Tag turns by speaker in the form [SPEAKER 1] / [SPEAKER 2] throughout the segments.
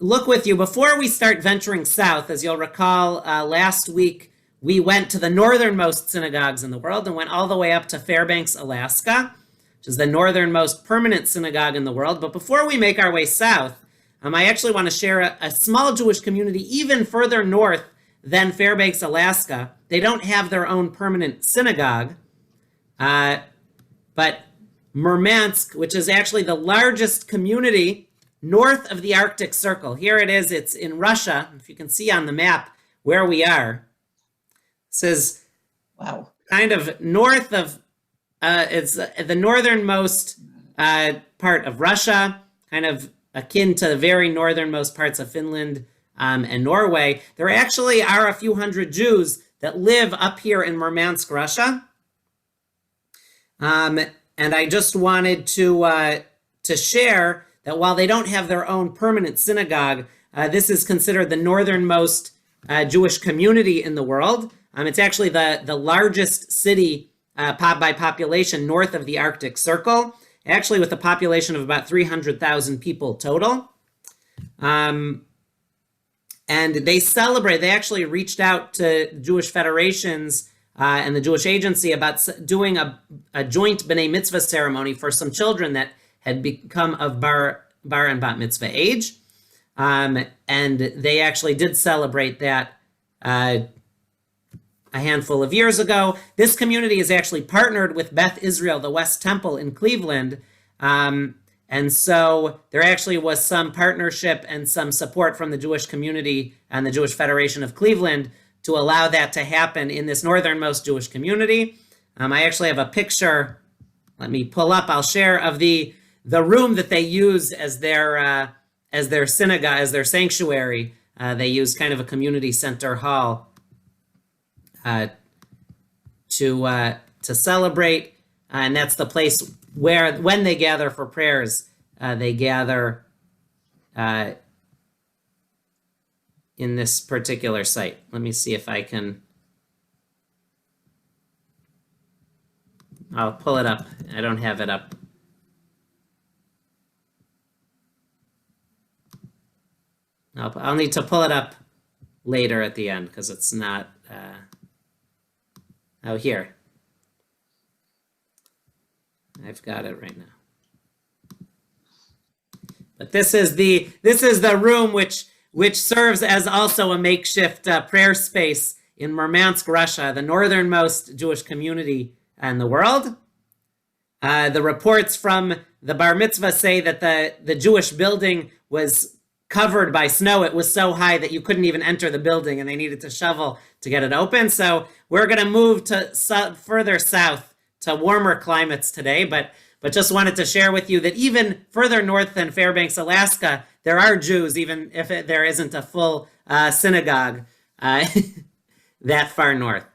[SPEAKER 1] look with you, before we start venturing south, as you'll recall, last week we went to the northernmost synagogues in the world and went all the way up to Fairbanks, Alaska, which is the northernmost permanent synagogue in the world. But before we make our way south, I actually want to share a small Jewish community even further north than Fairbanks, Alaska. They don't have their own permanent synagogue, but Murmansk, which is actually the largest community north of the Arctic Circle. Here it is. It's in Russia. If you can see on the map where we are. This is kind of north of, it's the northernmost part of Russia, kind of akin to the very northernmost parts of Finland and Norway. There actually are a few hundred Jews that live up here in Murmansk, Russia. And I just wanted to share that while they don't have their own permanent synagogue, this is considered the northernmost Jewish community in the world. It's actually the largest city by population north of the Arctic Circle, actually with a population of about 300,000 people total. And they actually reached out to Jewish federations and the Jewish Agency about doing a joint B'nai Mitzvah ceremony for some children that had become of bar and bat mitzvah age. And they actually did celebrate that a handful of years ago. This community is actually partnered with Beth Israel, the West Temple in Cleveland. And so there actually was some partnership and some support from the Jewish community and the Jewish Federation of Cleveland to allow that to happen in this northernmost Jewish community. I actually have a picture, let me pull up, I'll share, of the room that they use as their synagogue, as their sanctuary. They use kind of a community center hall to celebrate, and that's the place where, when they gather for prayers, they gather in this particular site. Let me see if I can. I'll pull it up. I don't have it up. I'll need to pull it up later at the end because it's not. Oh, here. I've got it right now. But this is the room which serves as also a makeshift prayer space in Murmansk, Russia, the northernmost Jewish community in the world. The reports from the bar mitzvah say that the Jewish building was covered by snow. It was so high that you couldn't even enter the building, and they needed to shovel to get it open. So we're going to move to further south to warmer climates today, but just wanted to share with you that even further north than Fairbanks, Alaska, there are Jews, even if there isn't a full synagogue that far north.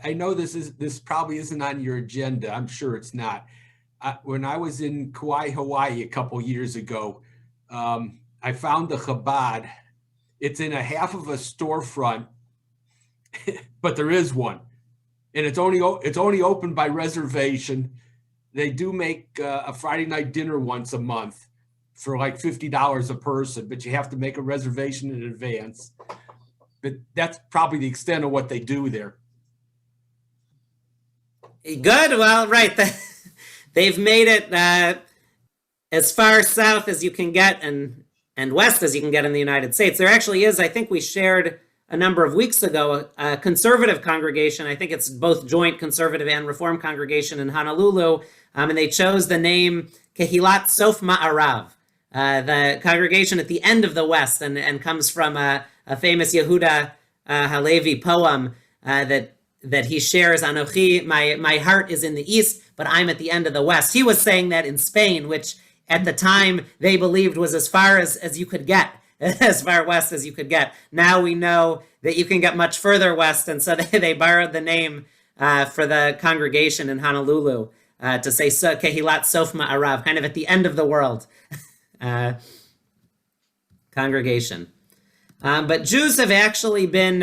[SPEAKER 2] I know this probably isn't on your agenda. I'm sure it's not. When I was in Kauai, Hawaii a couple years ago, I found the Chabad. It's in a half of a storefront, but there is one, and it's only open by reservation. They do make a Friday night dinner once a month for like $50 a person, but you have to make a reservation in advance. But that's probably the extent of what they do there.
[SPEAKER 1] Good. Well, right. They've made it as far south as you can get and west as you can get in the United States. There actually is, I think we shared a number of weeks ago, a conservative congregation. I think it's both joint conservative and reform congregation in Honolulu. And they chose the name Kehilat Sof Ma'arav, the congregation at the end of the West, and comes from a famous Yehuda Halevi poem that he shares, Anochi, my heart is in the East, but I'm at the end of the West. He was saying that in Spain, which at the time they believed was as far as you could get, as far west as you could get. Now we know that you can get much further west, and so they borrowed the name for the congregation in Honolulu to say Kehilat Sof Ma'arav, kind of at the end of the world congregation. But Jews have actually been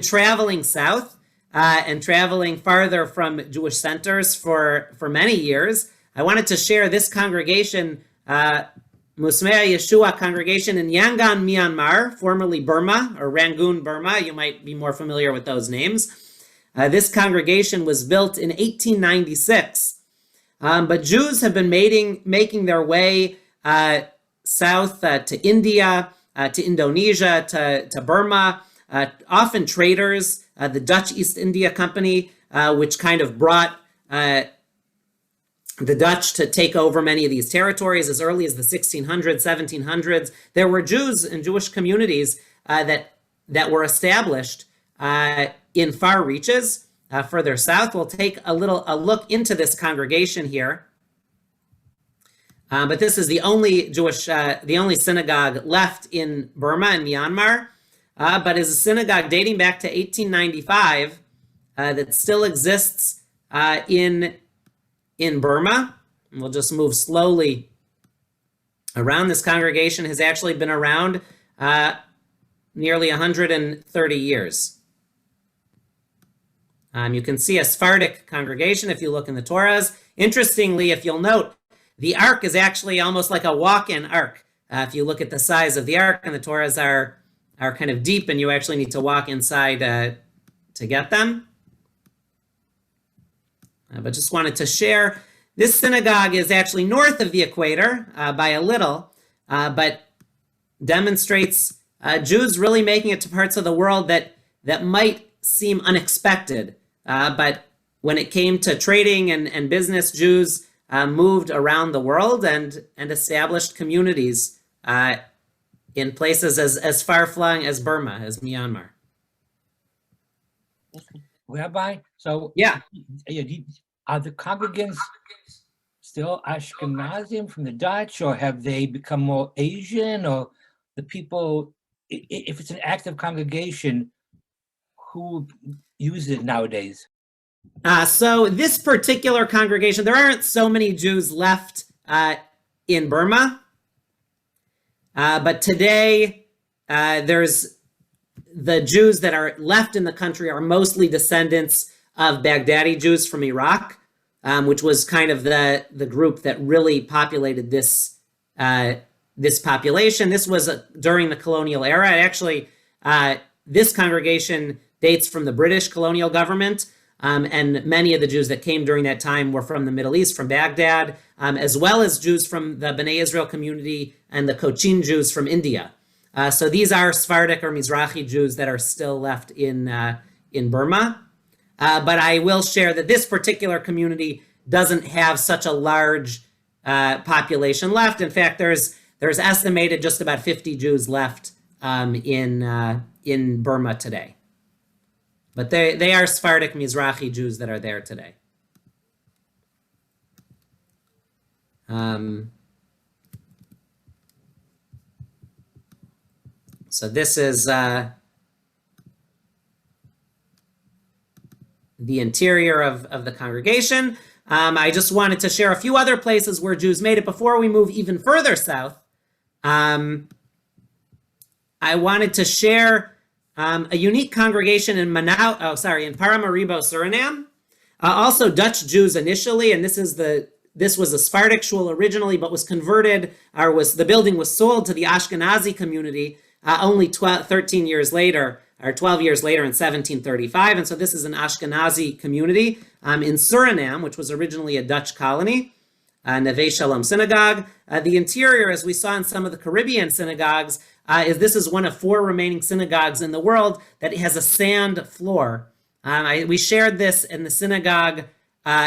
[SPEAKER 1] traveling south and traveling farther from Jewish centers for many years. I wanted to share this congregation Musmea Yeshua congregation in Yangon, Myanmar, formerly Burma, or Rangoon, Burma. You might be more familiar with those names. This congregation was built in 1896. But Jews have been making their way south to India, to Indonesia, to Burma, often traders, the Dutch East India Company, which kind of brought the Dutch to take over many of these territories as early as the 1600s, 1700s. There were Jews and Jewish communities that were established in far reaches further south. We'll take a look into this congregation here. But this is the only the only synagogue left in Burma and Myanmar, but is a synagogue dating back to 1895 that still exists in Burma. And we'll just move slowly around. This congregation has actually been around nearly 130 years. You can see a Sephardic congregation if you look in the Torahs. Interestingly, if you'll note, the ark is actually almost like a walk-in ark. If you look at the size of the ark, and the Torahs are kind of deep, and you actually need to walk inside to get them. But just wanted to share, this synagogue is actually north of the equator by a little, but demonstrates Jews really making it to parts of the world that might seem unexpected. But when it came to trading and business, Jews moved around the world and established communities in places as far-flung as Burma, as Myanmar.
[SPEAKER 3] Rabbi, so
[SPEAKER 1] yeah,
[SPEAKER 3] are the congregants still Ashkenazim from the Dutch, or have they become more Asian, or the people, if it's an active congregation, who uses it nowadays?
[SPEAKER 1] So this particular congregation, there aren't so many Jews left in Burma, but today there's the Jews that are left in the country are mostly descendants of Baghdadi Jews from Iraq, which was kind of the group that really populated this population. This was during the colonial era. Actually, this congregation dates from the British colonial government, and many of the Jews that came during that time were from the Middle East, from Baghdad, as well as Jews from the Bnei Israel community and the Cochin Jews from India. So these are Sephardic or Mizrahi Jews that are still left in Burma. But I will share that this particular community doesn't have such a large population left. In fact, there's estimated just about 50 Jews left in Burma today. But they are Sephardic Mizrahi Jews that are there today. So this is the interior of the congregation. I just wanted to share a few other places where Jews made it before we move even further south. I wanted to share a unique congregation in Paramaribo, Suriname. Also Dutch Jews initially, and this was a Sephardic shul originally, but was converted, the building was sold to the Ashkenazi community only 13 years later, or 12 years later in 1735. And so this is an Ashkenazi community in Suriname, which was originally a Dutch colony, Neve Shalom Synagogue. The interior, as we saw in some of the Caribbean synagogues, this is one of 4 remaining synagogues in the world that has a sand floor. We shared this in the synagogue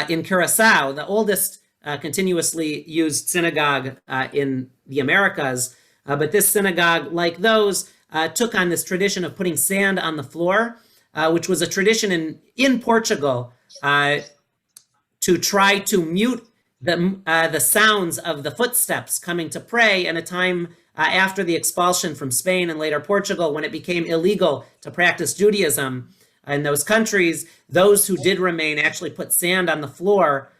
[SPEAKER 1] in Curacao, the oldest continuously used synagogue in the Americas. But this synagogue, like those, took on this tradition of putting sand on the floor, which was a tradition in Portugal to try to mute the sounds of the footsteps coming to pray in a time after the expulsion from Spain and later Portugal, when it became illegal to practice Judaism in those countries. Those who did remain actually put sand on the floor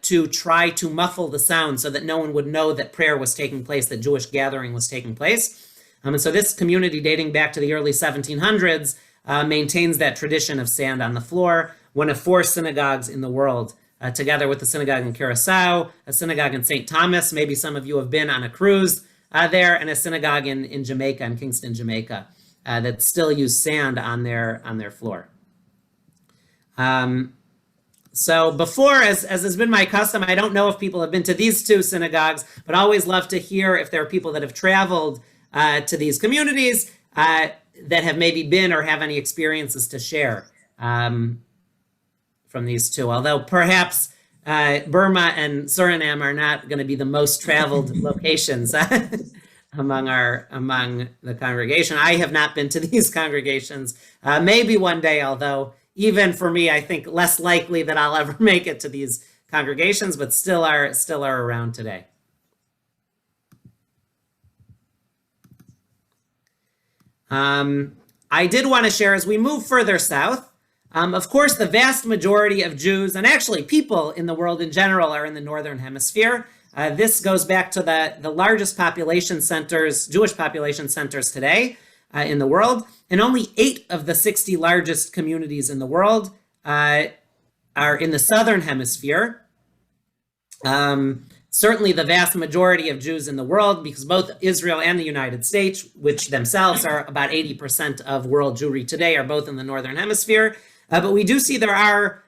[SPEAKER 1] to try to muffle the sound so that no one would know that prayer was taking place, that Jewish gathering was taking place. And so this community, dating back to the early 1700s, maintains that tradition of sand on the floor, one of 4 synagogues in the world, together with the synagogue in Curacao, a synagogue in St. Thomas. Maybe some of you have been on a cruise there, and a synagogue in Jamaica, in Kingston, Jamaica, that still use sand on their floor. So before, as has been my custom, I don't know if people have been to these two synagogues, but I always love to hear if there are people that have traveled to these communities that have maybe been or have any experiences to share from these two. Although perhaps Burma and Suriname are not going to be the most traveled locations among the congregation. I have not been to these congregations. Maybe one day, although even for me, I think less likely that I'll ever make it to these congregations, but still are around today. I did want to share, as we move further south, of course, the vast majority of Jews, and actually people in the world in general, are in the Northern Hemisphere. This goes back to the largest population centers, Jewish population centers today in the world. And only 8 of the 60 largest communities in the world are in the Southern Hemisphere. Certainly the vast majority of Jews in the world, because both Israel and the United States, which themselves are about 80% of world Jewry today, are both in the Northern Hemisphere. But we do see there are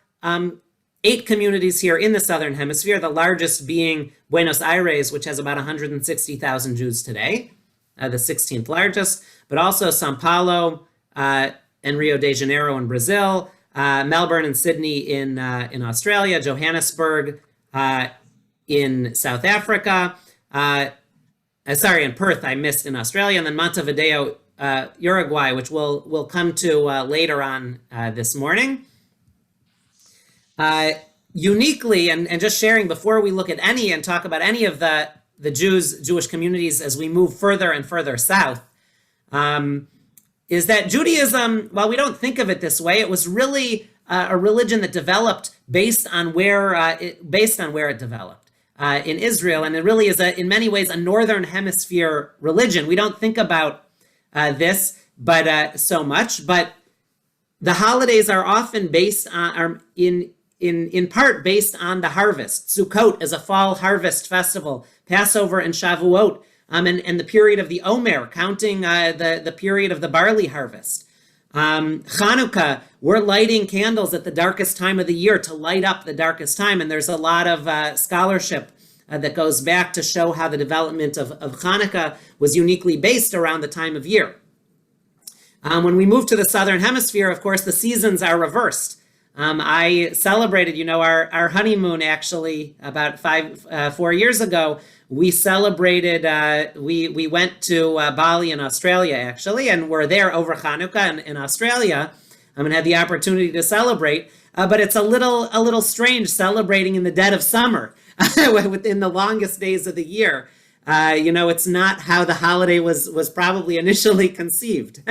[SPEAKER 1] 8 communities here in the Southern Hemisphere, the largest being Buenos Aires, which has about 160,000 Jews today, the 16th largest, but also Sao Paulo and Rio de Janeiro in Brazil, Melbourne and Sydney in Australia, Johannesburg in South Africa, in Perth, I missed, in Australia, and then Montevideo, Uruguay, which we'll come to later on this morning. Uniquely, and just sharing before we look at any and talk about any of the Jewish communities as we move further and further south, is that Judaism, while we don't think of it this way, it was really a religion that developed based on where it developed in Israel, and it really is in many ways a Northern Hemisphere religion. We don't think about this, but so much. But the holidays are often based on, in part based on the harvest. Sukkot is a fall harvest festival. Passover and Shavuot, and the period of the Omer, counting the period of the barley harvest. Chanukah, we're lighting candles at the darkest time of the year to light up the darkest time, and there's a lot of scholarship that goes back to show how the development of Chanukah was uniquely based around the time of year. When we move to the Southern Hemisphere, of course, the seasons are reversed. I celebrated, our honeymoon actually about 4 years ago. We celebrated, we went to Bali in Australia actually, and we're there over Hanukkah in Australia, and had the opportunity to celebrate. But it's a little strange celebrating in the dead of summer, within the longest days of the year. It's not how the holiday was probably initially conceived.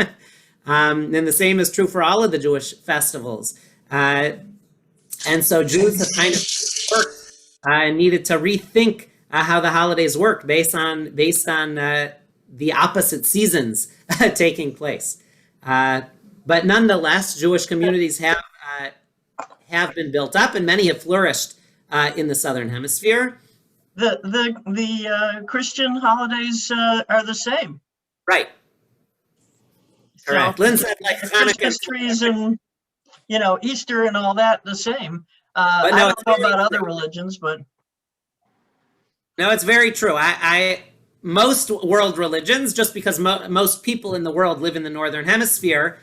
[SPEAKER 1] And the same is true for all of the Jewish festivals. And so Jews have kind of needed to rethink how the holidays work based on the opposite seasons taking place. But nonetheless, Jewish communities have been built up, and many have flourished in the Southern Hemisphere.
[SPEAKER 4] The Christian holidays are the same.
[SPEAKER 1] Right. Correct.
[SPEAKER 4] So,
[SPEAKER 1] Lynn said like
[SPEAKER 4] Christmas trees and Easter and all that the same.
[SPEAKER 1] But no,
[SPEAKER 4] I don't know about other religions, but
[SPEAKER 1] no, it's very true. Most world religions, just because most people in the world live in the Northern Hemisphere,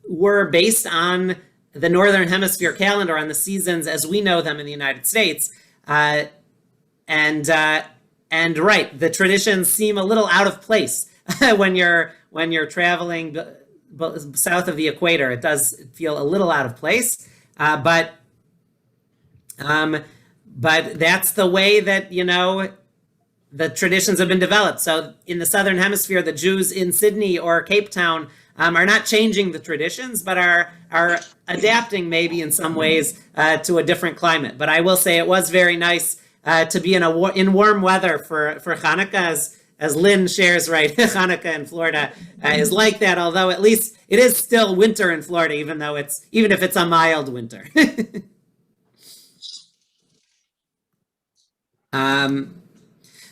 [SPEAKER 1] were based on the Northern Hemisphere calendar, on the seasons as we know them in the United States. And right, the traditions seem a little out of place when you're traveling south of the equator. It does feel a little out of place, but that's the way that the traditions have been developed. So in the Southern Hemisphere, the Jews in Sydney or Cape Town are not changing the traditions, but are adapting maybe in some ways to a different climate. But I will say it was very nice to be in warm weather for Hanukkah, as Lynn shares, right? Hanukkah in Florida is like that, although at least it is still winter in Florida, even if it's a mild winter.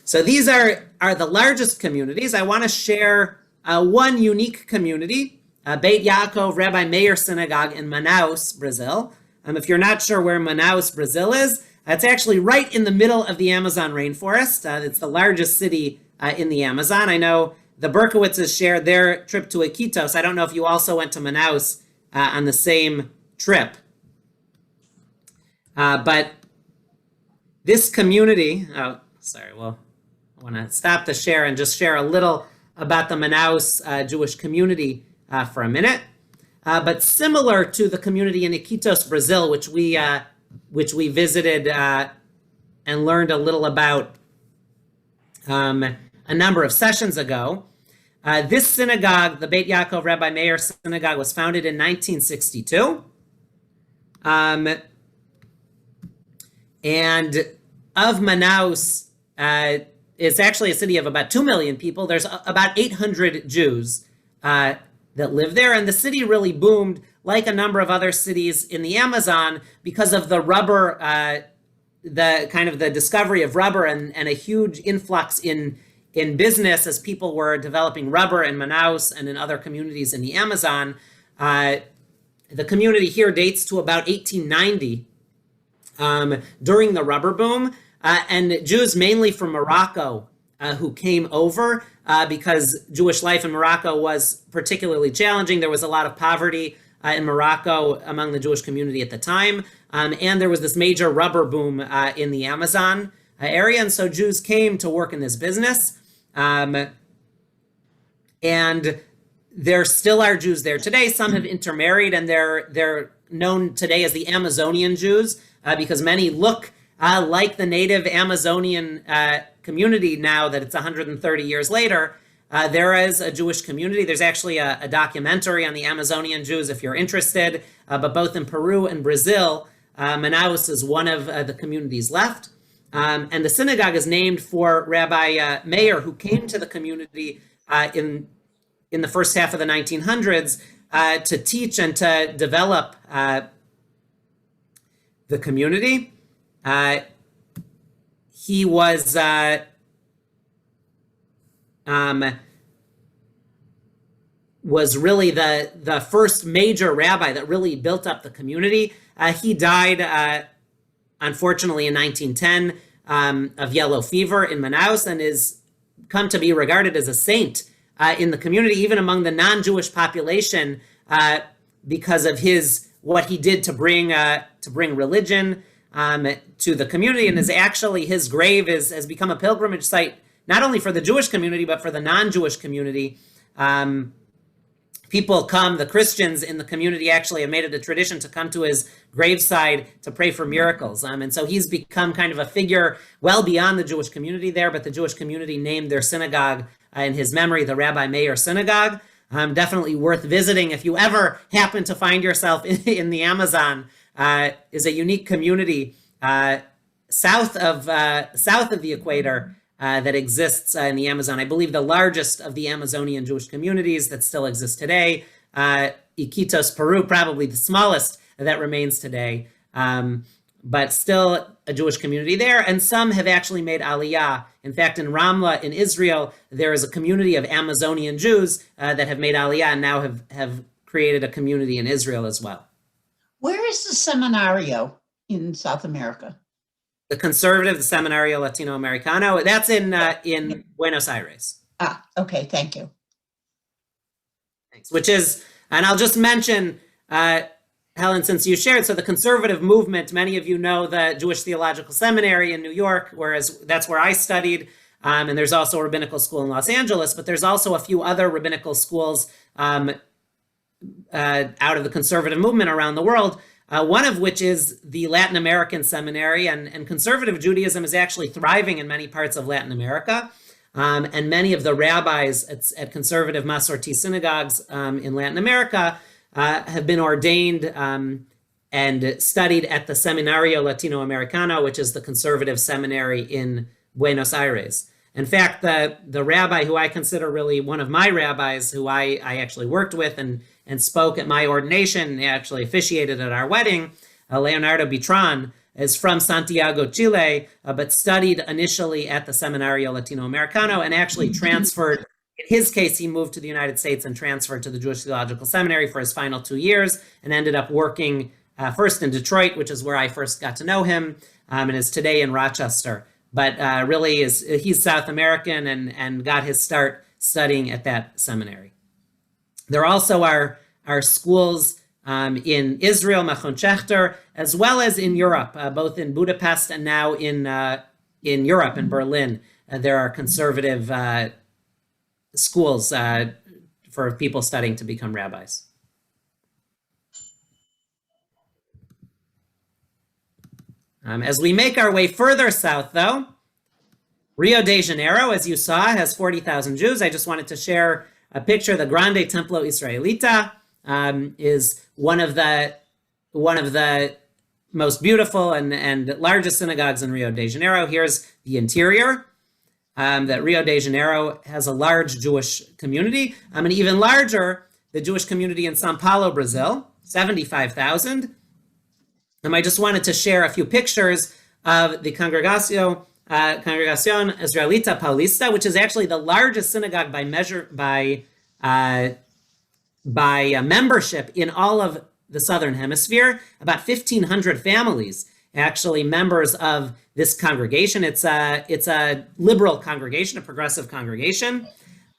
[SPEAKER 1] So these are the largest communities. I want to share one unique community, Beit Yaakov Rabbi Meir Synagogue in Manaus, Brazil. If you're not sure where Manaus, Brazil is, it's actually right in the middle of the Amazon rainforest. It's the largest city in the Amazon. I know the Berkowitzes shared their trip to Iquitos. I don't know if you also went to Manaus on the same trip. But this community, I want to stop the share and just share a little about the Manaus Jewish community for a minute. But similar to the community in Iquitos, Brazil, which we visited and learned a little about a number of sessions ago, this synagogue, the Beit Yaakov Rabbi Meir Synagogue, was founded in 1962. And of Manaus, it's actually a city of about 2 million people. There's about 800 Jews that live there. And the city really boomed, like a number of other cities in the Amazon, because of the rubber, the discovery of rubber and a huge influx in business as people were developing rubber in Manaus and in other communities in the Amazon. The community here dates to about 1890. During the rubber boom, and Jews mainly from Morocco who came over because Jewish life in Morocco was particularly challenging. There was a lot of poverty in Morocco among the Jewish community at the time, and there was this major rubber boom in the Amazon area, and so Jews came to work in this business, and there still are Jews there today. Some have intermarried, and they're known today as the Amazonian Jews. Because many look like the native Amazonian community now that it's 130 years later. There is a Jewish community. There's actually a documentary on the Amazonian Jews if you're interested, but both in Peru and Brazil, Manaus is one of the communities left. And the synagogue is named for Rabbi Meir, who came to the community in the first half of the 1900s to teach and to develop the community. He was really the first major rabbi that really built up the community. He died, unfortunately, in 1910 of yellow fever in Manaus, and is come to be regarded as a saint in the community, even among the non-Jewish population, because of what he did to bring religion to the community. And is actually, his grave has become a pilgrimage site, not only for the Jewish community, but for the non-Jewish community. People come, the Christians in the community actually have made it a tradition to come to his graveside to pray for miracles. And so he's become kind of a figure well beyond the Jewish community there, but the Jewish community named their synagogue in his memory, the Rabbi Meir Synagogue. Definitely worth visiting if you ever happen to find yourself in the Amazon. Is a unique community south of the equator that exists in the Amazon. I believe the largest of the Amazonian Jewish communities that still exist today. Iquitos, Peru, probably the smallest that remains today, but still a Jewish community there. And some have actually made Aliyah. In fact, in Ramla, in Israel, there is a community of Amazonian Jews that have made Aliyah and now have created a community in Israel as well.
[SPEAKER 5] Where is the Seminario in South America?
[SPEAKER 1] The Conservative, the Seminario Latinoamericano, that's in Buenos Aires.
[SPEAKER 5] Ah, okay, thank you.
[SPEAKER 1] Thanks. Which is, and I'll just mention, Helen, since you shared, so the conservative movement, many of you know the Jewish Theological Seminary in New York, whereas that's where I studied, and there's also a rabbinical school in Los Angeles, but there's also a few other rabbinical schools out of the conservative movement around the world, one of which is the Latin American Seminary, and conservative Judaism is actually thriving in many parts of Latin America. And many of the rabbis at conservative Masorti synagogues in Latin America have been ordained and studied at the Seminario Latinoamericano, which is the conservative seminary in Buenos Aires. In fact, the rabbi who I consider really one of my rabbis, who I actually worked with and spoke at my ordination, and actually officiated at our wedding, Leonardo Bitran, is from Santiago, Chile, but studied initially at the Seminario Latinoamericano and actually transferred. In his case, he moved to the United States and transferred to the Jewish Theological Seminary for his final 2 years and ended up working first in Detroit, which is where I first got to know him, and is today in Rochester. But really, he's South American and got his start studying at that seminary. There also are schools in Israel, Machon Schechter, as well as in Europe, both in Budapest and now in Europe, in Berlin. There are conservative schools for people studying to become rabbis. As we make our way further south, though, Rio de Janeiro, as you saw, has 40,000 Jews. I just wanted to share a picture. The Grande Templo Israelita is one of the most beautiful and largest synagogues in Rio de Janeiro. Here's the interior. That Rio de Janeiro has a large Jewish community, and even larger, the Jewish community in São Paulo, Brazil, 75,000. I just wanted to share a few pictures of the Congregación Israelita Paulista, which is actually the largest synagogue by membership in all of the Southern Hemisphere. About 1,500 families, actually members of this congregation. It's a liberal congregation, a progressive congregation.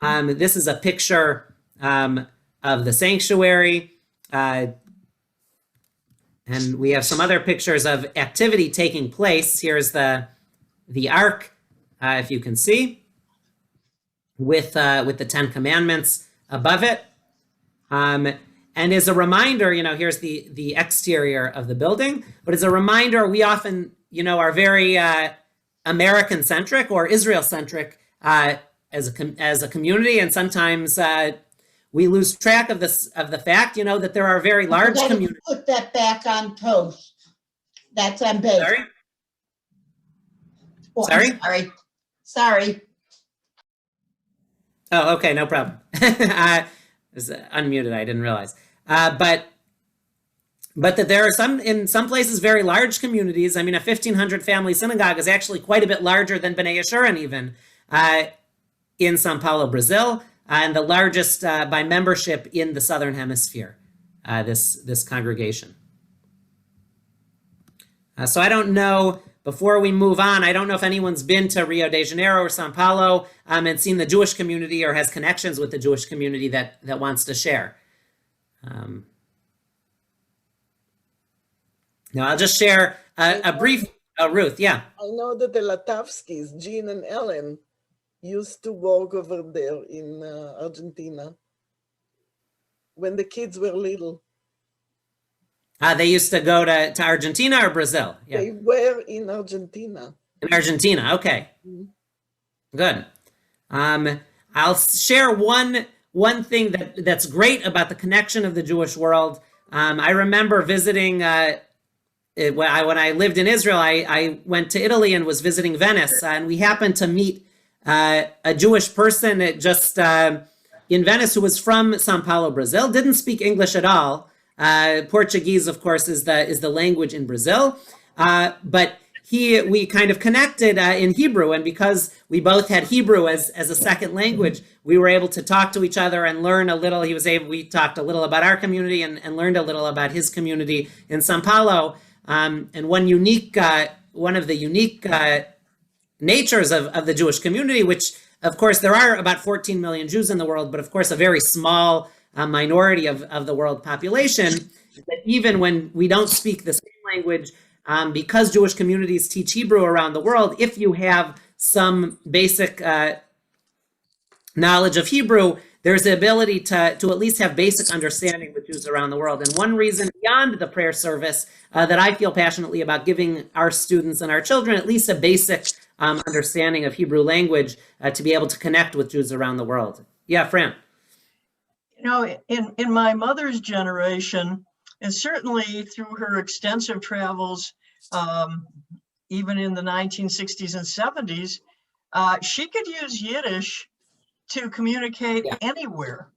[SPEAKER 1] This is a picture of the sanctuary. And we have some other pictures of activity taking place. Here's the ark, if you can see, with the Ten Commandments above it. And as a reminder, here's the exterior of the building, but as a reminder, we often, are very American-centric or Israel-centric as a community, and sometimes we lose track of the fact, that there are very large communities.
[SPEAKER 5] Put that back on toast. That's on base.
[SPEAKER 1] Sorry?
[SPEAKER 5] Oh,
[SPEAKER 1] Sorry?
[SPEAKER 5] Sorry.
[SPEAKER 1] Oh, okay, no problem. It was unmuted, I didn't realize. But that there are in some places, very large communities. A 1,500 family synagogue is actually quite a bit larger than Bnei Yeshurun even in São Paulo, Brazil, and the largest by membership in the Southern Hemisphere, this congregation. So I don't know, before we move on, I don't know if anyone's been to Rio de Janeiro or São Paulo and seen the Jewish community or has connections with the Jewish community that wants to share. Now, I'll just share a brief, Ruth, yeah.
[SPEAKER 6] I know that the Latavskis, Jean and Ellen, used to work over there in Argentina when the kids were little.
[SPEAKER 1] They used to go to Argentina or Brazil? Yeah.
[SPEAKER 6] They were in Argentina.
[SPEAKER 1] In Argentina, okay. Mm-hmm. Good. I'll share one thing that's great about the connection of the Jewish world. I remember visiting, when I lived in Israel, I went to Italy and was visiting Venice, and we happened to meet a Jewish person in Venice who was from São Paulo, Brazil, didn't speak English at all. Portuguese, of course, is the language in Brazil, but we kind of connected in Hebrew, and because we both had Hebrew as a second language, we were able to talk to each other and learn a little. We talked a little about our community and learned a little about his community in São Paulo. And one of the unique natures of the Jewish community, which, of course, there are about 14 million Jews in the world, but of course, a very small minority of the world population, that even when we don't speak the same language, because Jewish communities teach Hebrew around the world, if you have some basic knowledge of Hebrew, there's the ability to at least have basic understanding with Jews around the world. And one reason beyond the prayer service that I feel passionately about giving our students and our children at least a basic understanding of Hebrew language to be able to connect with Jews around the world. Yeah, Fran.
[SPEAKER 4] In my mother's generation, and certainly through her extensive travels, even in the 1960s and 70s, she could use Yiddish to communicate anywhere.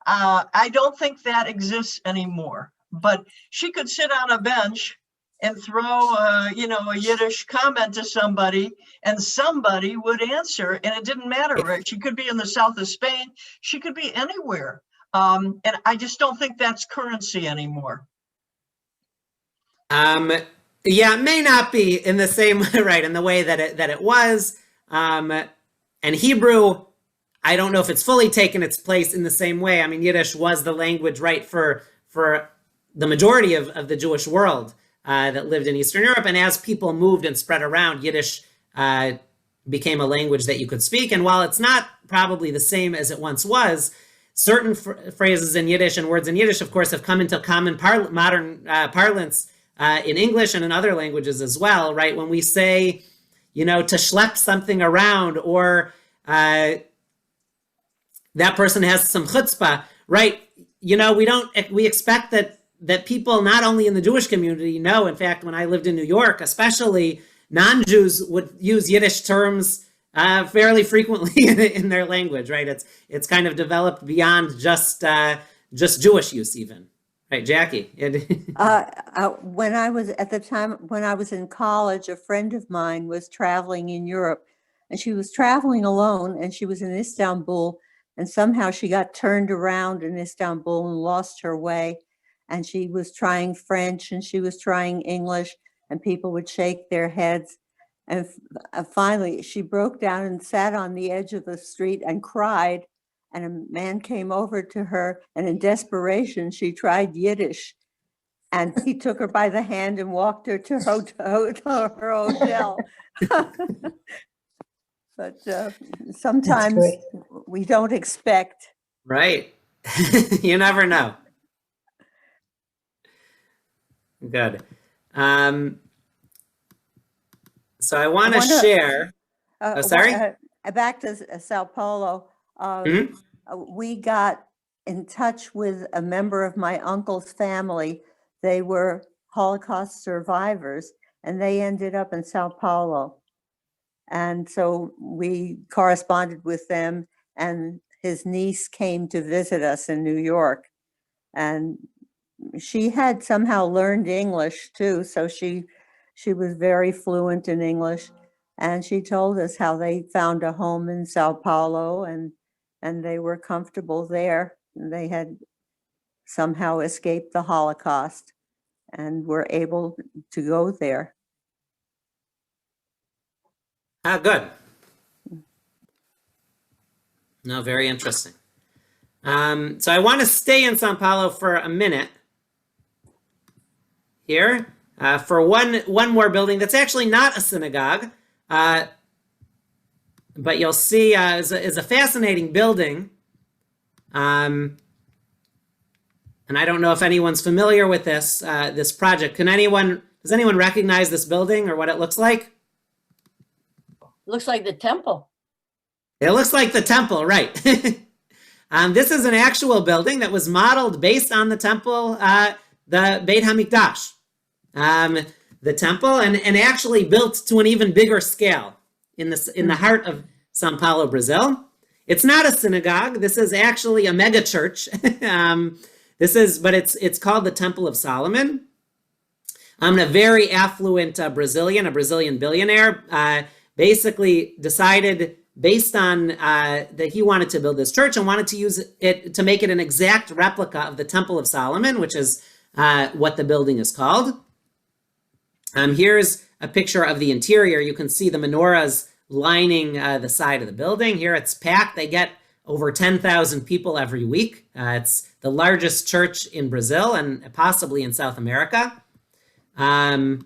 [SPEAKER 4] I don't think that exists anymore, but she could sit on a bench and throw, a Yiddish comment to somebody, and somebody would answer, and it didn't matter, right? She could be in the south of Spain. She could be anywhere. And I just don't think that's currency anymore.
[SPEAKER 1] Yeah, it may not be in the same right in the way that it was. And Hebrew, I don't know if it's fully taken its place in the same way. I mean, Yiddish was the language, right, for the majority of the Jewish world that lived in Eastern Europe. And as people moved and spread around, Yiddish became a language that you could speak. And while it's not probably the same as it once was, certain phrases in Yiddish and words in Yiddish, of course, have come into common modern parlance in English and in other languages as well, right? When we say, to schlep something around, or that person has some chutzpah, right? We expect that people not only in the Jewish community know. In fact, when I lived in New York, especially, non-Jews would use Yiddish terms fairly frequently in their language, right? It's kind of developed beyond just Jewish use, even, right, Jackie?
[SPEAKER 7] When I was in college, a friend of mine was traveling in Europe, and she was traveling alone, and she was in Istanbul, and somehow she got turned around in Istanbul and lost her way, and she was trying French and she was trying English, and people would shake their heads. And finally, she broke down and sat on the edge of the street and cried. And a man came over to her, and in desperation, she tried Yiddish. And he took her by the hand and walked her to her hotel. But sometimes we don't expect.
[SPEAKER 1] Right. You never know. Good. So I want to share. Sorry?
[SPEAKER 7] Back to Sao Paulo. We got in touch with a member of my uncle's family. They were Holocaust survivors, and they ended up in Sao Paulo. And so we corresponded with them, and his niece came to visit us in New York. And she had somehow learned English too, so she was very fluent in English. And she told us how they found a home in Sao Paulo, and they were comfortable there. They had somehow escaped the Holocaust and were able to go there.
[SPEAKER 1] Good. No, very interesting. So I want to stay in Sao Paulo for a minute here for one more building that's actually not a synagogue, but you'll see is a fascinating building. And I don't know if anyone's familiar with this project. Does anyone recognize this building or what it looks like?
[SPEAKER 8] Looks like the temple.
[SPEAKER 1] It looks like the temple, right? This is an actual building that was modeled based on the temple, the Beit HaMikdash, the temple, and actually built to an even bigger scale in the heart of São Paulo, Brazil. It's not a synagogue. This is actually a mega church. But it's called the Temple of Solomon. A very affluent a Brazilian billionaire, basically decided based on that he wanted to build this church and wanted to use it to make it an exact replica of the Temple of Solomon, which is what the building is called. Here's a picture of the interior. You can see the menorahs lining the side of the building. Here it's packed. They get over 10,000 people every week. It's the largest church in Brazil and possibly in South America. I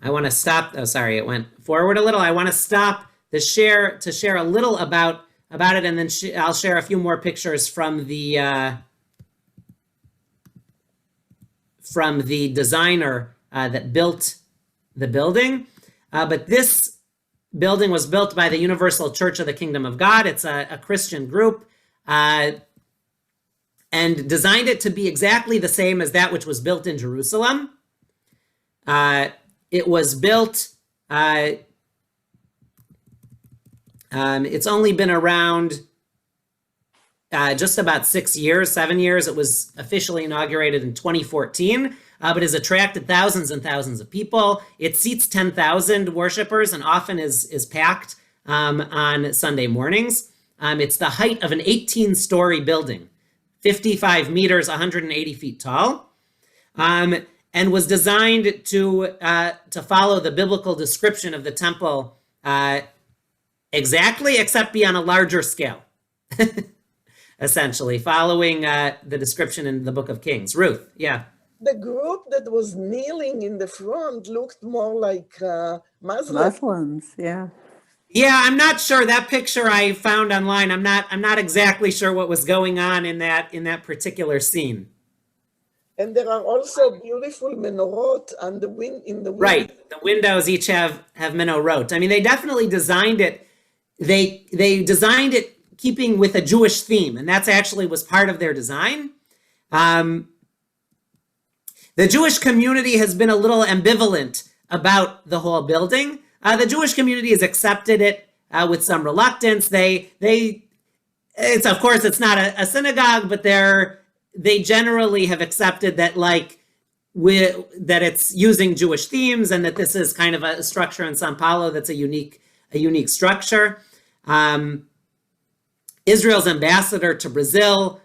[SPEAKER 1] want to stop. Oh, sorry, it went forward a little. I want to stop to share a little about it, and then I'll share a few more pictures from the designer that built the building. But this building was built by the Universal Church of the Kingdom of God. It's a Christian group, and designed it to be exactly the same as that which was built in Jerusalem. It was built, it's only been around just about 7 years. It was officially inaugurated in 2014. but has attracted thousands and thousands of people. It seats 10,000 worshipers and often is packed on Sunday mornings. It's the height of an 18-story building, 55 meters, 180 feet tall, and was designed to follow the biblical description of the temple exactly, except be on a larger scale, essentially, following the description in the Book of Kings. Ruth, yeah.
[SPEAKER 6] The group that was kneeling in the front looked more like Muslims.
[SPEAKER 7] Muslims, yeah.
[SPEAKER 1] Yeah, I'm not sure. That picture I found online, I'm not exactly sure what was going on in that particular scene.
[SPEAKER 6] And there are also beautiful menorot on the in the window.
[SPEAKER 1] Right. The windows each have menorot. I mean, they definitely designed it. They designed it keeping with a Jewish theme, and that's actually was part of their design. The Jewish community has been a little ambivalent about the whole building. The Jewish community has accepted it with some reluctance. It's of course it's not a synagogue, but they generally have accepted that that it's using Jewish themes and that this is kind of a structure in São Paulo that's a unique structure. Israel's ambassador to Brazil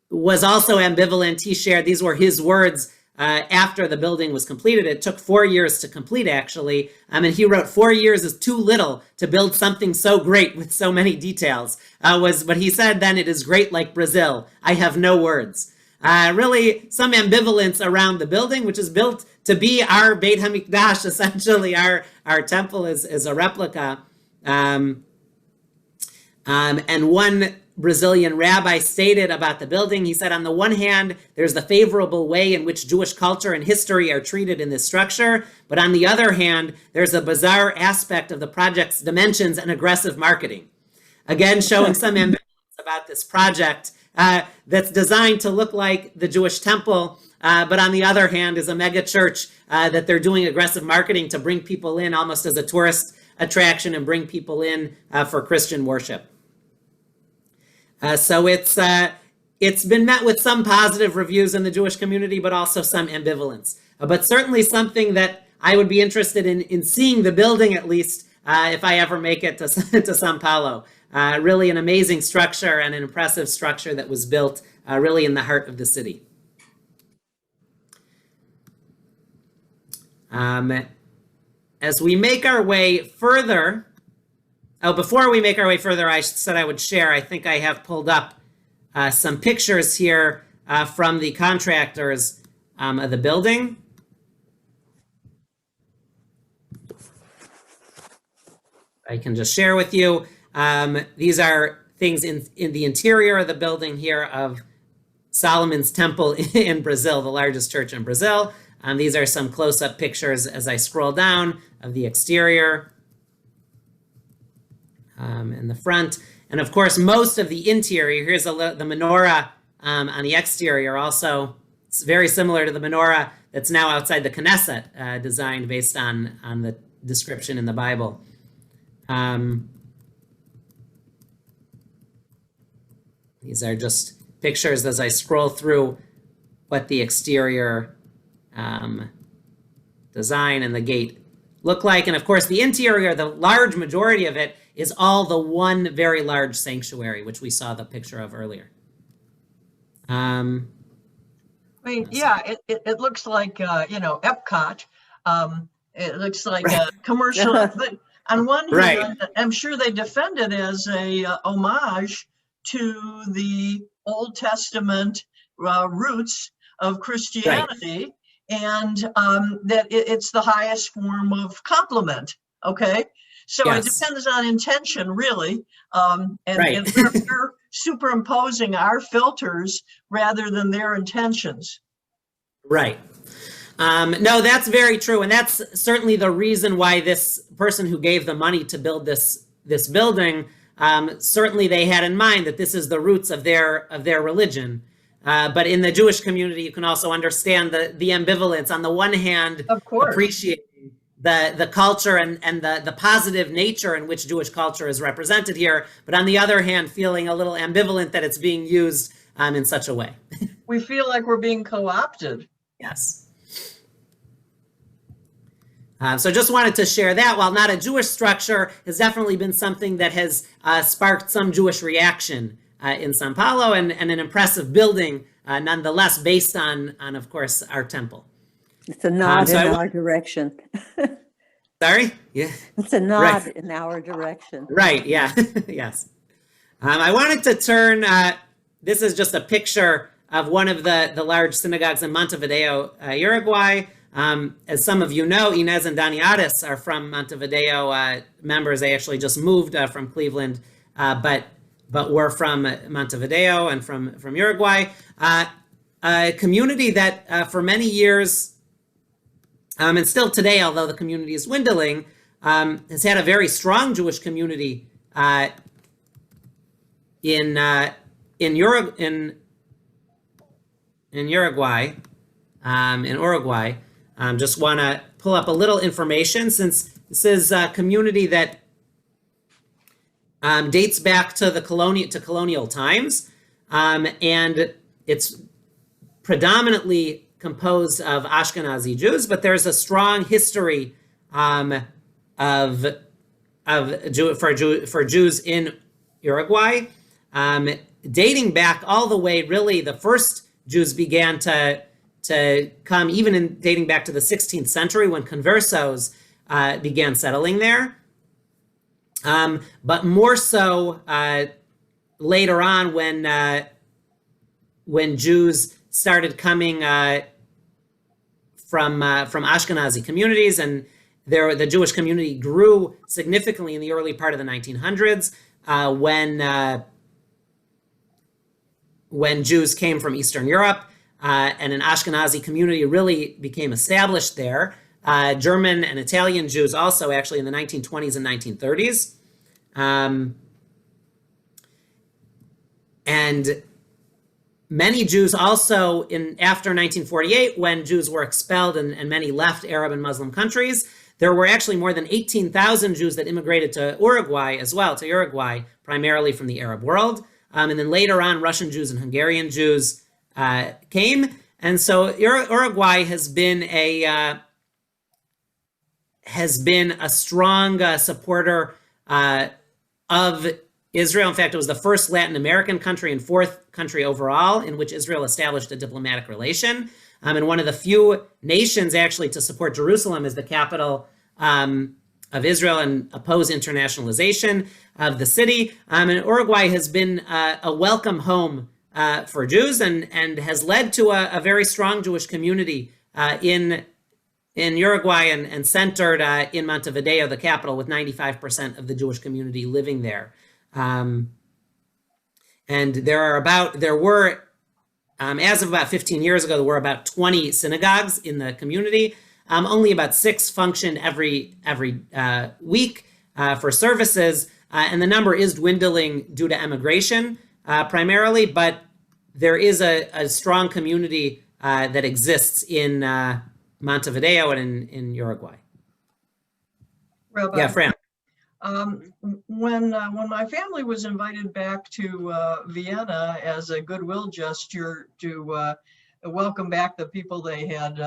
[SPEAKER 1] was also ambivalent. He shared, these were his words after the building was completed. It took 4 years to complete, actually. And he wrote, 4 years is too little to build something so great with so many details. But he said then, it is great like Brazil. I have no words. Really some ambivalence around the building, which is built to be our Beit HaMikdash, essentially. Our temple is a replica. And one Brazilian rabbi stated about the building, he said, on the one hand, there's the favorable way in which Jewish culture and history are treated in this structure, but on the other hand, there's a bizarre aspect of the project's dimensions and aggressive marketing. Again, showing some ambivalence about this project that's designed to look like the Jewish temple, but on the other hand is a mega church that they're doing aggressive marketing to bring people in almost as a tourist attraction and bring people in for Christian worship. So it's been met with some positive reviews in the Jewish community, but also some ambivalence. But certainly something that I would be interested in seeing the building, at least, if I ever make it to São Paulo. Really an amazing structure and an impressive structure that was built really in the heart of the city. As we make our way further, before we make our way further, I said I would share, I think I have pulled up some pictures here from the contractors of the building. I can just share with you. These are things in the interior of the building here of Solomon's Temple in Brazil, the largest church in Brazil. These are some close-up pictures as I scroll down of the exterior. In the front, and of course most of the interior. Here's the menorah on the exterior. Also, it's very similar to the menorah that's now outside the Knesset, designed based on the description in the Bible. These are just pictures as I scroll through what the exterior design and the gate look like, and of course the interior, the large majority of it is all the one very large sanctuary, which we saw the picture of earlier.
[SPEAKER 4] I mean, yeah, it looks like, Epcot. It looks like a commercial. But on one hand, right, I'm sure they defend it as a homage to the Old Testament roots of Christianity, right, and that it's the highest form of compliment, okay? So yes, it depends on intention, really. And we're superimposing our filters rather than their intentions. Right.
[SPEAKER 1] No, that's very true. And that's certainly the reason why this person who gave the money to build this building, certainly they had in mind that this is the roots of their religion. But in the Jewish community, you can also understand the ambivalence. On the one hand, of course, appreciating the culture and the positive nature in which Jewish culture is represented here, but on the other hand, feeling a little ambivalent that it's being used in such a way.
[SPEAKER 4] We feel like we're being co-opted.
[SPEAKER 1] Yes. So just wanted to share that. While not a Jewish structure, has definitely been something that has sparked some Jewish reaction in Sao Paulo, and an impressive building nonetheless, based on of course, our temple.
[SPEAKER 7] It's a nod
[SPEAKER 1] so
[SPEAKER 7] in
[SPEAKER 1] I-
[SPEAKER 7] our direction.
[SPEAKER 1] Sorry? Yeah.
[SPEAKER 7] It's a nod
[SPEAKER 1] Right.
[SPEAKER 7] in our direction.
[SPEAKER 1] Right, yeah, yes. I wanted to turn, this is just a picture of one of the large synagogues in Montevideo, Uruguay. As some of you know, Inez and Daniatis are from Montevideo members. They actually just moved from Cleveland, but were from Montevideo and from Uruguay. A community that for many years, and still today, although the community is dwindling, has had a very strong Jewish community in Uruguay. In Uruguay. Just want to pull up a little information, since this is a community that dates back to colonial times, and it's predominantly composed of Ashkenazi Jews, but there's a strong history for Jews in Uruguay, dating back all the way. Really, the first Jews began to come even dating back to the 16th century, when conversos began settling there. But more so later on, when Jews started coming from Ashkenazi communities, and the Jewish community grew significantly in the early part of the 1900s, when Jews came from Eastern Europe, and an Ashkenazi community really became established there. German and Italian Jews also, actually, in the 1920s and 1930s. And many Jews also, after 1948, when Jews were expelled and many left Arab and Muslim countries, there were actually more than 18,000 Jews that immigrated to Uruguay as well, to Uruguay, primarily from the Arab world. And then later on, Russian Jews and Hungarian Jews came. And so Uruguay has been a strong supporter of Israel. In fact, it was the first Latin American country and fourth country overall in which Israel established a diplomatic relation. And one of the few nations actually to support Jerusalem as the capital of Israel and oppose internationalization of the city. And Uruguay has been a welcome home for Jews, and has led to a very strong Jewish community in Uruguay, and centered in Montevideo, the capital, with 95% of the Jewish community living there. And there were, as of about 15 years ago, there were about 20 synagogues in the community. Only about 6 functioned every week for services, and the number is dwindling due to emigration primarily, but there is a strong community that exists in Montevideo and in Uruguay.
[SPEAKER 4] Rabbi,
[SPEAKER 1] Yeah, Fran.
[SPEAKER 4] When my family was invited back to Vienna as a goodwill gesture to welcome back the people they had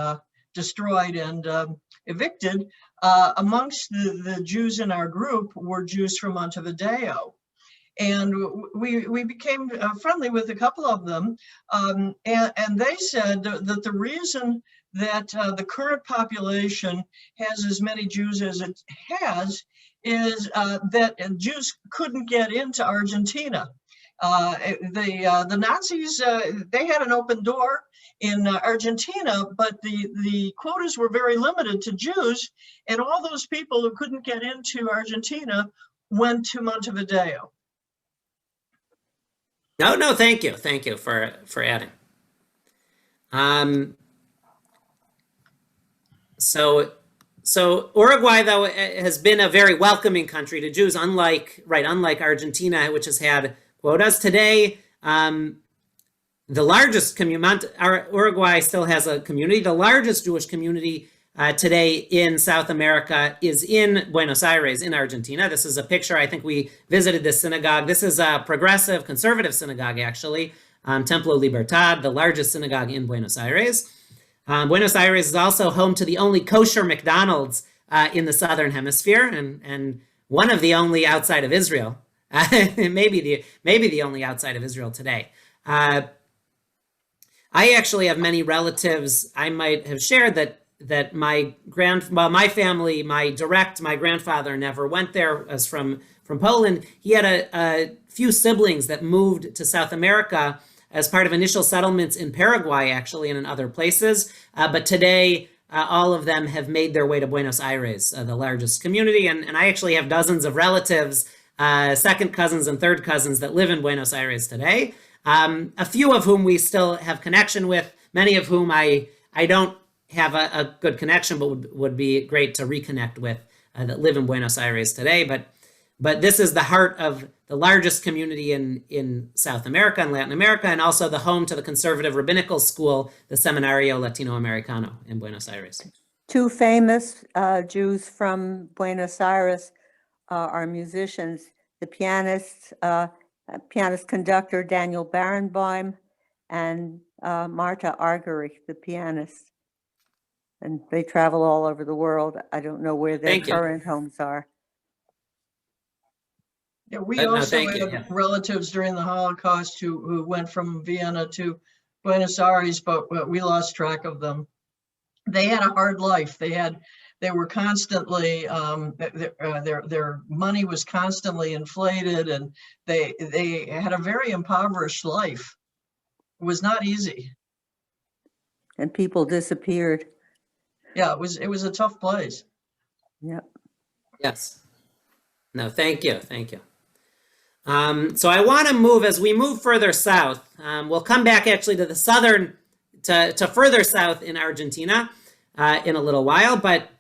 [SPEAKER 4] destroyed and evicted, amongst the Jews in our group were Jews from Montevideo. And we became friendly with a couple of them, and they said that the reason that the current population has as many Jews as it has is that Jews couldn't get into Argentina. The Nazis, they had an open door in Argentina, but the quotas were very limited to Jews, and all those people who couldn't get into Argentina went to Montevideo.
[SPEAKER 1] No, thank you for adding. So Uruguay, though, has been a very welcoming country to Jews, unlike Argentina, which has had quotas. Today, the largest community, Uruguay still has a community. The largest Jewish community today in South America is in Buenos Aires, in Argentina. This is a picture. I think we visited this synagogue. This is a progressive, conservative synagogue, actually, Templo Libertad, the largest synagogue in Buenos Aires. Buenos Aires is also home to the only kosher McDonald's in the Southern Hemisphere, and one of the only outside of Israel. maybe the only outside of Israel today. I actually have many relatives. I might have shared that my family, my grandfather never went there, as from Poland. He had a few siblings that moved to South America as part of initial settlements in Paraguay, actually, and in other places. But today, all of them have made their way to Buenos Aires, the largest community. And I actually have dozens of relatives, second cousins and third cousins that live in Buenos Aires today. A few of whom we still have connection with, many of whom I don't have a good connection, but would be great to reconnect with, that live in Buenos Aires today. But this is the heart of the largest community in South America and Latin America, and also the home to the conservative rabbinical school, the Seminario Latinoamericano in Buenos Aires.
[SPEAKER 7] Two famous Jews from Buenos Aires are musicians, the pianist conductor Daniel Barenboim and Marta Argerich, the pianist. And they travel all over the world. I don't know where their current homes are.
[SPEAKER 4] Yeah, we also had relatives during the Holocaust who went from Vienna to Buenos Aires, but we lost track of them. They had a hard life. They were constantly, their money was constantly inflated, and they had a very impoverished life. It was not easy.
[SPEAKER 7] And people disappeared.
[SPEAKER 4] Yeah, it was a tough place.
[SPEAKER 7] Yep.
[SPEAKER 1] Yes. No, thank you. So I want to move, as we move further south, we'll come back actually to the southern, to further south in Argentina in a little while, but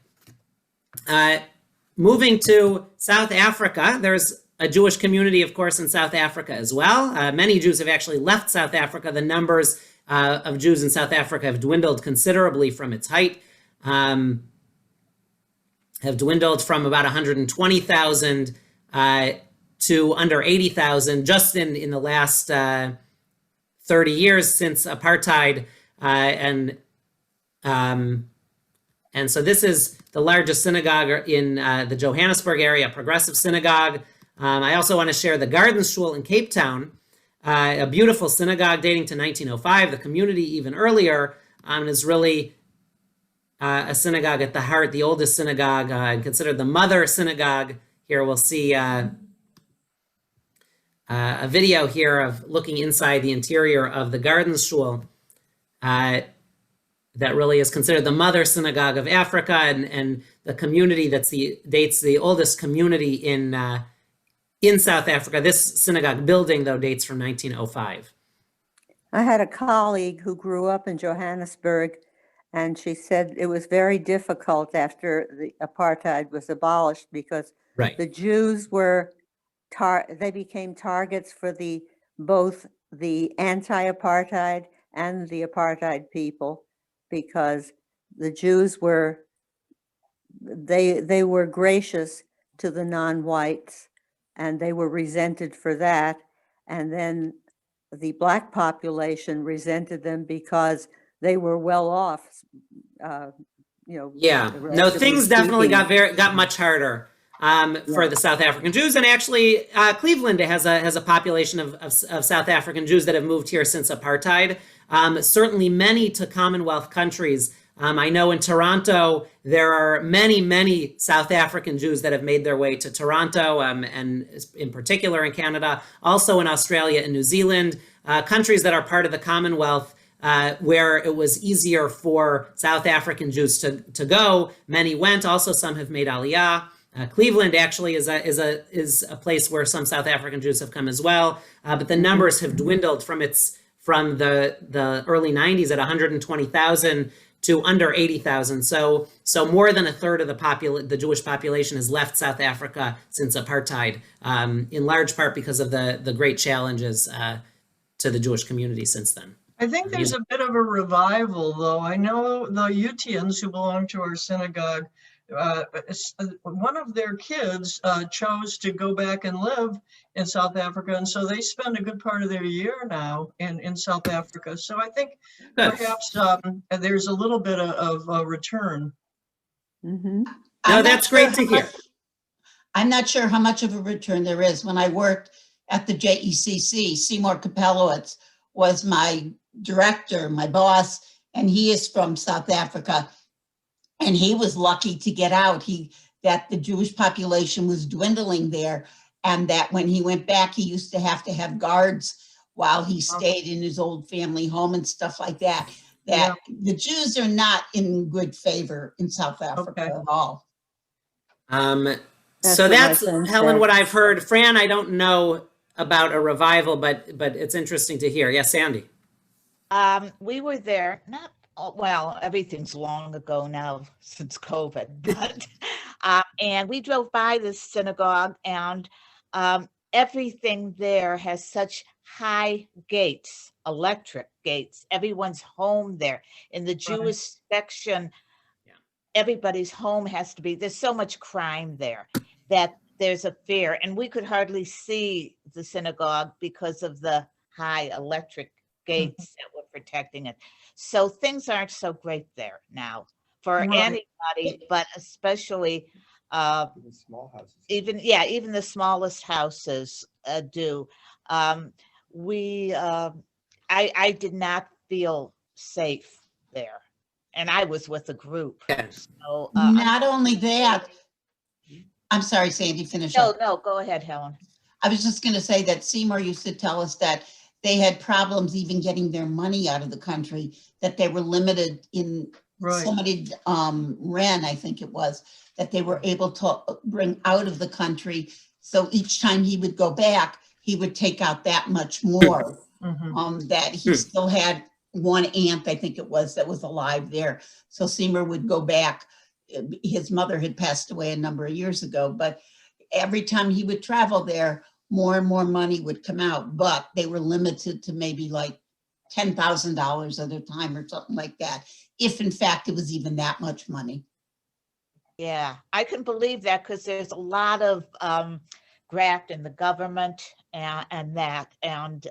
[SPEAKER 1] moving to South Africa, there's a Jewish community, of course, in South Africa as well. Many Jews have actually left South Africa. The numbers of Jews in South Africa have dwindled considerably from its height, have dwindled from about 120,000 to under 80,000 just in the last 30 years since apartheid. And so this is the largest synagogue in the Johannesburg area, progressive synagogue. I also want to share the Gardenschool in Cape Town, a beautiful synagogue dating to 1905, the community even earlier, and is really a synagogue at the heart, the oldest synagogue, and considered the mother synagogue. Here we'll see a video here of looking inside the interior of the Gardenschool that really is considered the mother synagogue of Africa, and the community dates the oldest community in South Africa. This synagogue building, though, dates from 1905.
[SPEAKER 7] I had a colleague who grew up in Johannesburg, and she said it was very difficult after the apartheid was abolished because the Jews were they became targets for both the anti-apartheid and the apartheid people, because the Jews were they were gracious to the non-whites, and they were resented for that. And then the Black population resented them because they were well off.
[SPEAKER 1] No, things definitely got much harder for the South African Jews, and actually Cleveland has a population of South African Jews that have moved here since apartheid. Certainly many to Commonwealth countries. I know in Toronto there are many South African Jews that have made their way to Toronto, and in particular in Canada, also in Australia and New Zealand, countries that are part of the Commonwealth. Where it was easier for South African Jews to go. Many went. Also, some have made Aliyah. Cleveland actually is a place where some South African Jews have come as well. But the numbers have dwindled from the early 90s at 120,000 to under 80,000. So more than a third of the Jewish population has left South Africa since apartheid, in large part because of the great challenges to the Jewish community since then.
[SPEAKER 4] I think there's a bit of a revival, though. I know the Utians who belong to our synagogue one of their kids chose to go back and live in South Africa, and so they spend a good part of their year now in South Africa. So I think
[SPEAKER 1] Good.
[SPEAKER 4] perhaps there's a little bit of a return.
[SPEAKER 7] Mm-hmm.
[SPEAKER 1] No,
[SPEAKER 5] I'm not
[SPEAKER 1] that's
[SPEAKER 5] sure
[SPEAKER 1] great
[SPEAKER 5] how
[SPEAKER 1] to hear.
[SPEAKER 5] much- I'm not sure how much of a return there is. When I worked at the JECC, Seymour Kapelowitz was my director, my boss, and he is from South Africa. And he was lucky to get out. That the Jewish population was dwindling there, and that when he went back, he used to have guards while he stayed in his old family home and stuff like that. That the Jews are not in good favor in South Africa at all.
[SPEAKER 1] So
[SPEAKER 7] what my
[SPEAKER 1] that's,
[SPEAKER 7] friend
[SPEAKER 1] Helen,
[SPEAKER 7] said.
[SPEAKER 1] what I've heard. Fran, I don't know about a revival, but it's interesting to hear. Yes, Sandy.
[SPEAKER 9] We were there, not, well, everything's long ago now since COVID, but, and we drove by this synagogue, and everything there has such high gates, electric gates. Everyone's home there. In the Jewish section, everybody's home has to be, there's so much crime there that there's a fear, and we could hardly see the synagogue because of the high electric gates that were protecting it. So things aren't so great there now for anybody, but especially
[SPEAKER 10] Even small houses.
[SPEAKER 9] even the smallest houses do. I did not feel safe there, and I was with a group.
[SPEAKER 1] Okay.
[SPEAKER 9] So
[SPEAKER 5] Not only that, I'm sorry, Sandy, finish up.
[SPEAKER 9] no, go ahead, Helen.
[SPEAKER 5] I was just going to say that Seymour used to tell us that they had problems even getting their money out of the country, that they were limited in somebody, Ren, I think it was, that they were able to bring out of the country. So each time he would go back, he would take out that much more. That he still had one aunt, I think it was, that was alive there. So Seymour would go back. His mother had passed away a number of years ago, but every time he would travel there, more and more money would come out, but they were limited to maybe like $10,000 at a time or something like that, if in fact it was even that much money.
[SPEAKER 9] Yeah, I can believe that, because there's a lot of graft in the government and that. And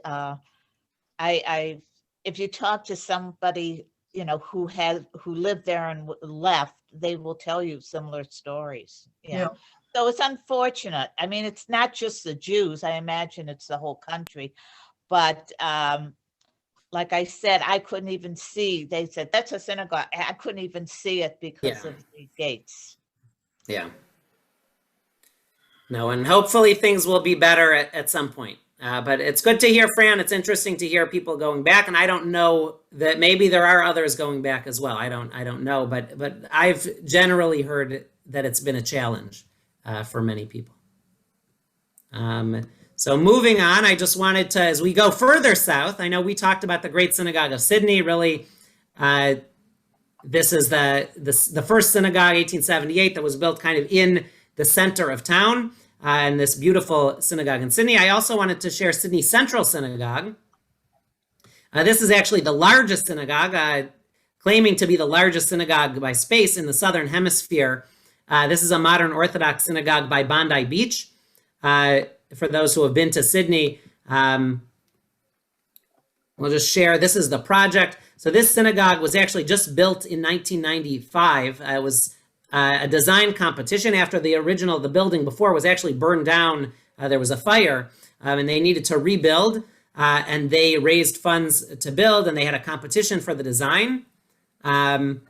[SPEAKER 9] if you talk to somebody, who lived there and left, they will tell you similar stories. Yeah. So it's unfortunate. I mean, it's not just the Jews. I imagine it's the whole country. But like I said, I couldn't even see. They said, that's a synagogue. I couldn't even see it because of the gates.
[SPEAKER 1] Yeah. No, and hopefully things will be better at some point. But it's good to hear, Fran. It's interesting to hear people going back, and I don't know that maybe there are others going back as well. I don't know, but I've generally heard that it's been a challenge for many people. So moving on, I just wanted to, as we go further south, I know we talked about the Great Synagogue of Sydney. Really, this is the first synagogue, 1878, that was built kind of in the center of town. And this beautiful synagogue in Sydney. I also wanted to share Sydney Central Synagogue. This is actually the largest synagogue, claiming to be the largest synagogue by space in the Southern Hemisphere. This is a modern Orthodox synagogue by Bondi Beach. For those who have been to Sydney, we'll just share, this is the project. So this synagogue was actually just built in 1995. It was a design competition after the building before was actually burned down. There was a fire and they needed to rebuild, and they raised funds to build, and they had a competition for the design. And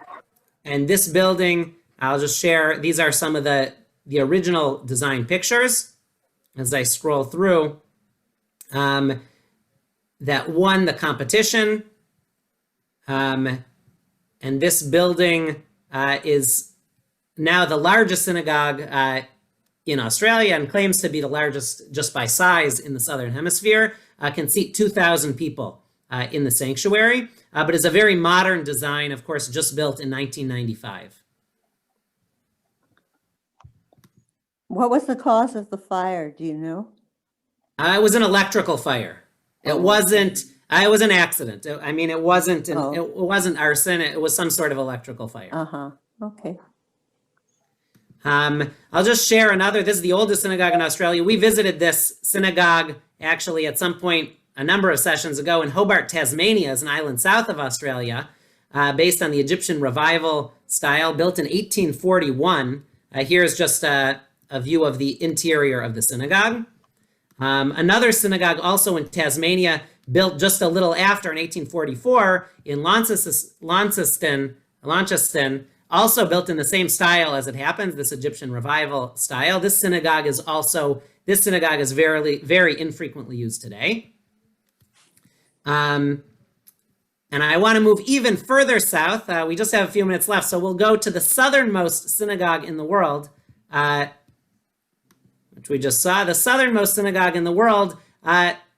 [SPEAKER 1] this building, I'll just share, these are some of the original design pictures as I scroll through, that won the competition. And this building is now the largest synagogue in Australia, and claims to be the largest just by size in the Southern Hemisphere, can seat 2,000 people in the sanctuary, but is a very modern design, of course, just built in 1995.
[SPEAKER 7] What was the cause of the fire? Do you know?
[SPEAKER 1] It was an electrical fire. It wasn't, it was an accident. It wasn't, it wasn't arson. It was some sort of electrical fire.
[SPEAKER 7] Okay.
[SPEAKER 1] I'll just share another. This is the oldest synagogue in Australia. We visited this synagogue actually at some point a number of sessions ago in Hobart, Tasmania, is an island south of Australia, based on the Egyptian revival style, built in 1841. Here's just a view of the interior of the synagogue. Another synagogue also in Tasmania, built just a little after in 1844 in Launceston, also built in the same style as it happens, this Egyptian revival style. This synagogue is very, very infrequently used today. And I want to move even further south. We just have a few minutes left, so we'll go to the southernmost synagogue in the world, which we just saw. The southernmost synagogue in the world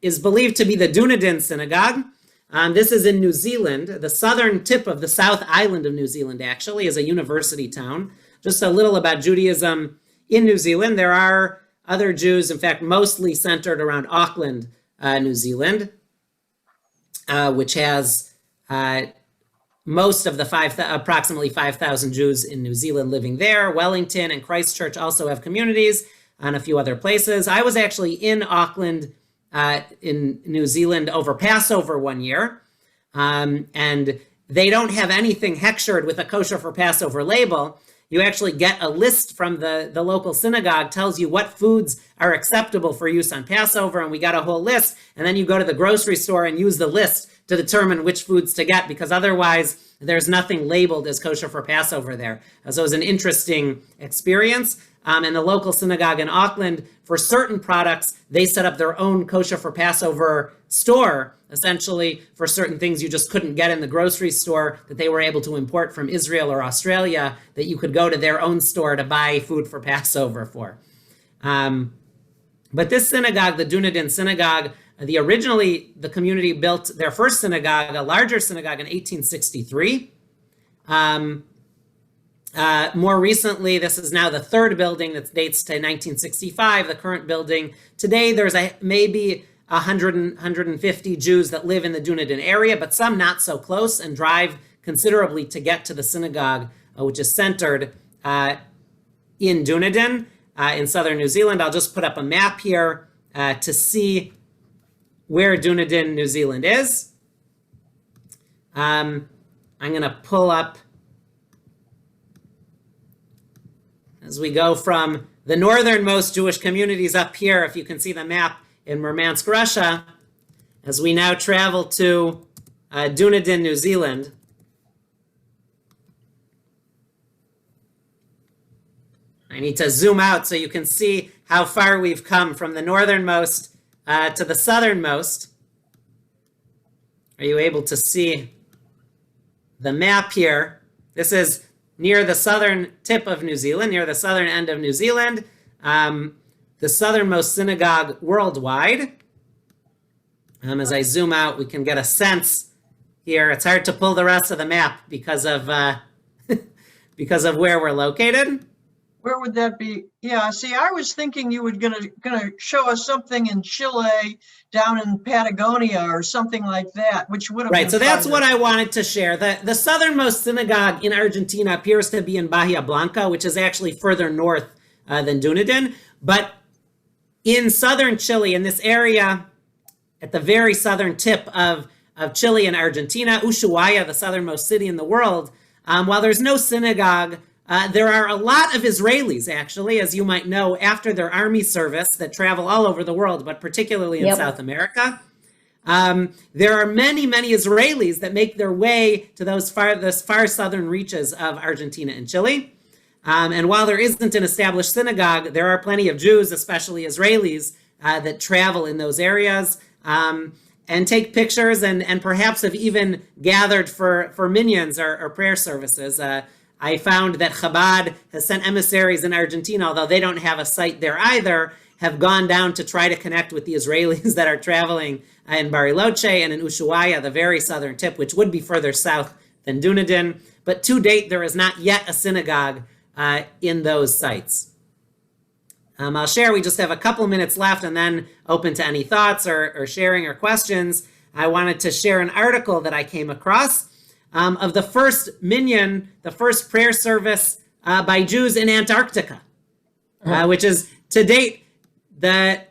[SPEAKER 1] is believed to be the Dunedin Synagogue. This is in New Zealand. The southern tip of the South Island of New Zealand, actually, is a university town. Just a little about Judaism in New Zealand. There are other Jews, in fact, mostly centered around Auckland, New Zealand, which has most of the approximately 5,000 Jews in New Zealand living there. Wellington and Christchurch also have communities, and a few other places. I was actually in Auckland, in New Zealand over Passover one year, and they don't have anything hectured with a kosher for Passover label. You actually get a list from the local synagogue, tells you what foods are acceptable for use on Passover, and we got a whole list, and then you go to the grocery store and use the list to determine which foods to get, because otherwise there's nothing labeled as kosher for Passover there. So it was an interesting experience. And the local synagogue in Auckland, for certain products, they set up their own kosher for Passover store, essentially for certain things you just couldn't get in the grocery store that they were able to import from Israel or Australia, that you could go to their own store to buy food for Passover for. But this synagogue, the Dunedin Synagogue, originally the community built their first synagogue, a larger synagogue, in 1863. More recently, this is now the third building that dates to 1965, the current building. Today, there's maybe 150 Jews that live in the Dunedin area, but some not so close and drive considerably to get to the synagogue, which is centered in Dunedin in southern New Zealand. I'll just put up a map here to see where Dunedin, New Zealand is. I'm going to pull up, as we go from the northernmost Jewish communities up here, if you can see the map, in Murmansk, Russia, as we now travel to Dunedin, New Zealand. I need to zoom out so you can see how far we've come from the northernmost to the southernmost. Are you able to see the map here? This is near the southern tip of New Zealand, near the southern end of New Zealand, the southernmost synagogue worldwide. As I zoom out, we can get a sense here. It's hard to pull the rest of the map because of because of where we're located.
[SPEAKER 4] Where would that be? Yeah, see, I was thinking you were gonna show us something in Chile, down in Patagonia, or something like that, which would have
[SPEAKER 1] right.
[SPEAKER 4] been
[SPEAKER 1] So that's
[SPEAKER 4] fun.
[SPEAKER 1] what I wanted to share. The southernmost synagogue in Argentina appears to be in Bahia Blanca, which is actually further north than Dunedin. But in southern Chile, in this area, at the very southern tip of Chile and Argentina, Ushuaia, the southernmost city in the world, while there's no synagogue, there are a lot of Israelis, actually, as you might know, after their army service, that travel all over the world, but particularly in South America. There are many, many Israelis that make their way to those far southern reaches of Argentina and Chile. And while there isn't an established synagogue, there are plenty of Jews, especially Israelis, that travel in those areas and take pictures and perhaps have even gathered for minyans or prayer services. I found that Chabad has sent emissaries in Argentina, although they don't have a site there either, have gone down to try to connect with the Israelis that are traveling in Bariloche and in Ushuaia, the very southern tip, which would be further south than Dunedin. But to date, there is not yet a synagogue in those sites. I'll share, we just have a couple minutes left and then open to any thoughts or sharing or questions. I wanted to share an article that I came across of the first minyan, the first prayer service by Jews in Antarctica, which is to date the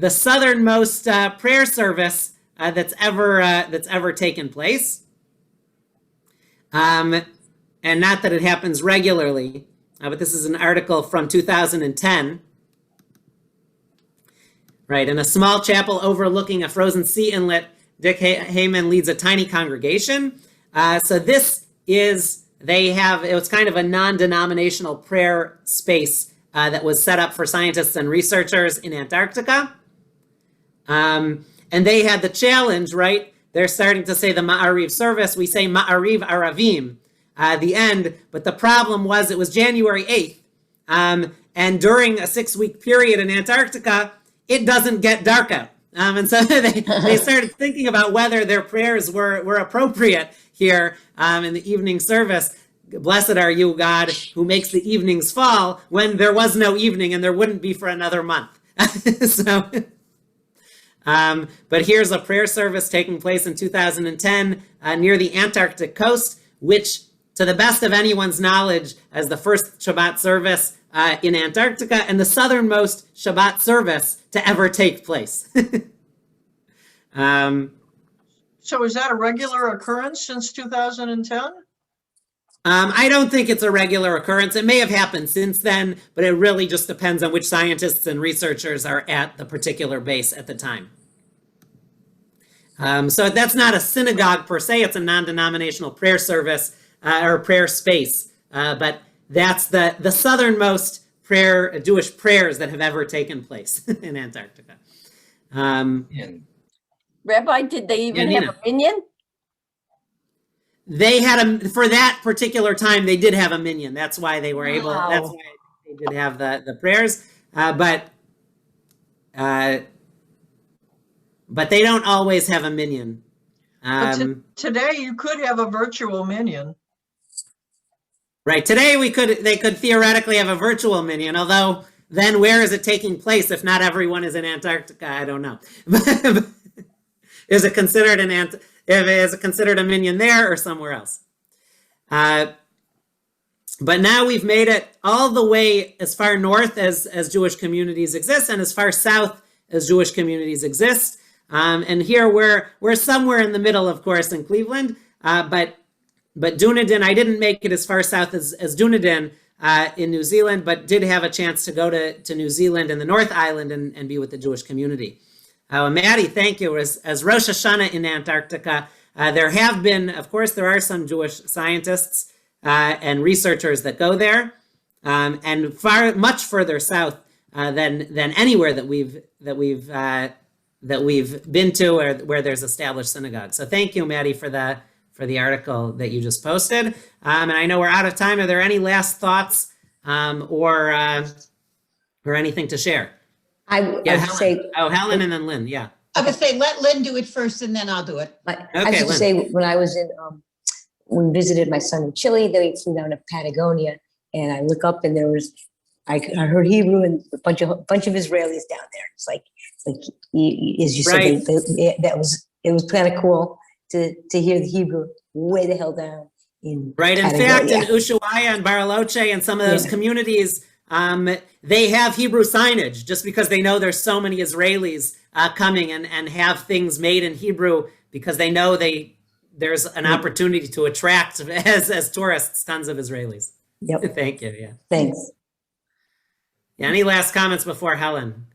[SPEAKER 1] southernmost prayer service that's ever taken place. And not that it happens regularly, but this is an article from 2010. Right, in a small chapel overlooking a frozen sea inlet, Dick Heyman leads a tiny congregation. So this is, it was kind of a non-denominational prayer space that was set up for scientists and researchers in Antarctica. And they had the challenge, right? They're starting to say the Ma'ariv service. We say Ma'ariv Aravim, the end. But the problem was it was January 8th. And during a 6-week period in Antarctica, it doesn't get dark out. And so they started thinking about whether their prayers were appropriate here in the evening service. Blessed are you, God, who makes the evenings fall, when there was no evening and there wouldn't be for another month. But here's a prayer service taking place in 2010 near the Antarctic coast, which, to the best of anyone's knowledge, as the first Shabbat service in Antarctica and the southernmost Shabbat service to ever take place.
[SPEAKER 4] So is that a regular occurrence since 2010?
[SPEAKER 1] I don't think it's a regular occurrence. It may have happened since then, but it really just depends on which scientists and researchers are at the particular base at the time. So that's not a synagogue per se, it's a non-denominational prayer service or prayer space. But that's the southernmost Jewish prayers that have ever taken place in Antarctica.
[SPEAKER 8] Rabbi, did they even have a minyan?
[SPEAKER 1] They had for that particular time, they did have a minyan. That's why they were able, that's why they did have the prayers. But they don't always have a minyan.
[SPEAKER 4] Today you could have a virtual minyan.
[SPEAKER 1] Right. Today they could theoretically have a virtual minyan, although then where is it taking place if not everyone is in Antarctica? I don't know. Is it considered a minyan there or somewhere else? But now we've made it all the way as far north as Jewish communities exist and as far south as Jewish communities exist. And here we're somewhere in the middle, of course, in Cleveland, but Dunedin, I didn't make it as far south as Dunedin in New Zealand, but did have a chance to go to New Zealand and the North Island and be with the Jewish community. Maddie, thank you. As Rosh Hashanah in Antarctica, there have been, of course, there are some Jewish scientists and researchers that go there, and much further south than anywhere that we've been to or where there's established synagogues. So thank you, Maddie, for the article that you just posted. And I know we're out of time. Are there any last thoughts or anything to share?
[SPEAKER 11] I would say.
[SPEAKER 1] Oh, Helen and then Lynn. Yeah.
[SPEAKER 5] I would say let Lynn do it first and then I'll do it.
[SPEAKER 11] I was to say when I was when we visited my son in Chile, then we flew down to Patagonia, and I look up and there was, I heard Hebrew and a bunch of Israelis down there. It's like as you said, it was kind of cool to hear the Hebrew way the hell down in
[SPEAKER 1] Patagonia. In fact, in Ushuaia and Bariloche and some of those communities, they have Hebrew signage just because they know there's so many Israelis coming and have things made in Hebrew because they know there's an opportunity to attract as tourists tons of Israelis.
[SPEAKER 11] Yep.
[SPEAKER 1] Thank you. Yeah.
[SPEAKER 11] Thanks.
[SPEAKER 1] Yeah, any last comments before Helen?